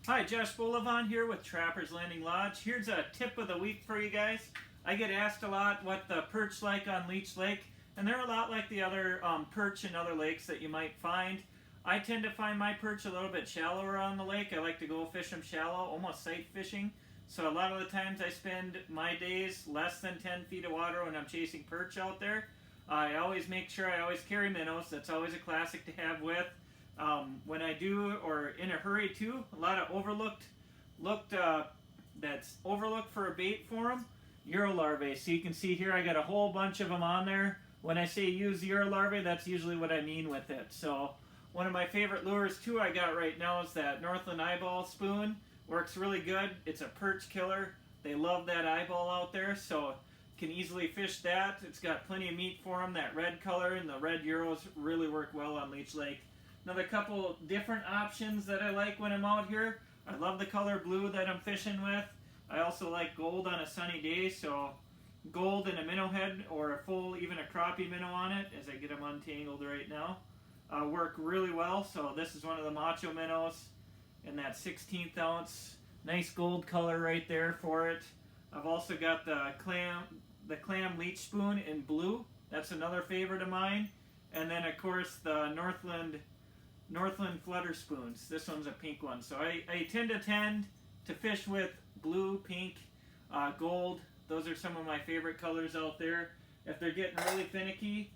Hi, Josh Bolivon here with Trapper's Landing Lodge. Here's a tip of the week for you guys. I get asked a lot what the perch like on Leech Lake, and they're a lot like the other perch in other lakes that you might find. I tend to find my perch a little bit shallower on the lake. I like to go fish them shallow, almost sight fishing. So a lot of the times I spend my days less than 10 feet of water when I'm chasing perch out there. I always make sure I always carry minnows. That's always a classic to have with. When I do, or in a hurry too, a lot of that's overlooked for a bait for them, Eurolarvae. So you can see here I got a whole bunch of them on there. When I say use Eurolarvae, that's usually what I mean with it. So one of my favorite lures too I got right now is that Northland eyeball spoon. Works really good. It's a perch killer. They love that eyeball out there, so can easily fish that. It's got plenty of meat for them. That red color and the red Euros really work well on Leech Lake. Another couple different options that I like when I'm out here. I love the color blue that I'm fishing with. I also like gold on a sunny day, so gold and a minnow head or a full, even a crappie minnow on it, as I get them untangled right now, work really well. So this is one of the macho minnows in that 16th ounce. Nice gold color right there for it. I've also got the clam leech spoon in blue. That's another favorite of mine. And then of course the Northland flutter spoons. This one's a pink one. So I tend to fish with blue, pink, gold. Those are some of my favorite colors out there. If they're getting really finicky,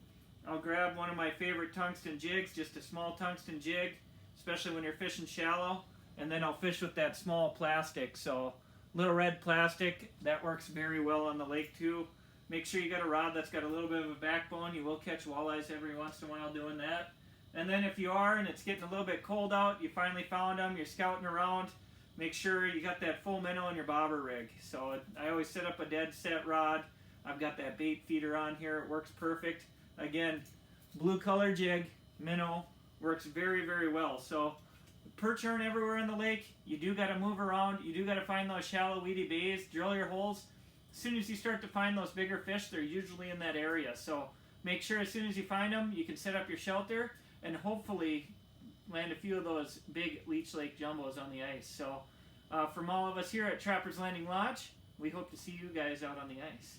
I'll grab one of my favorite tungsten jigs, just a small tungsten jig, especially when you're fishing shallow, and then I'll fish with that small plastic. So little red plastic, that works very well on the lake too. Make sure you got a rod that's got a little bit of a backbone. You will catch walleyes every once in a while doing that. And then if you are and it's getting a little bit cold out, you finally found them, you're scouting around, make sure you got that full minnow in your bobber rig. So I always set up a dead set rod. I've got that bait feeder on here. It works perfect. Again, blue color jig, minnow, works very, very well. So perch aren't everywhere in the lake. You do got to move around. You do got to find those shallow, weedy bays, drill your holes. As soon as you start to find those bigger fish, they're usually in that area. So make sure as soon as you find them, you can set up your shelter and hopefully land a few of those big Leech Lake jumbos on the ice. So from all of us here at Trapper's Landing Lodge, we hope to see you guys out on the ice.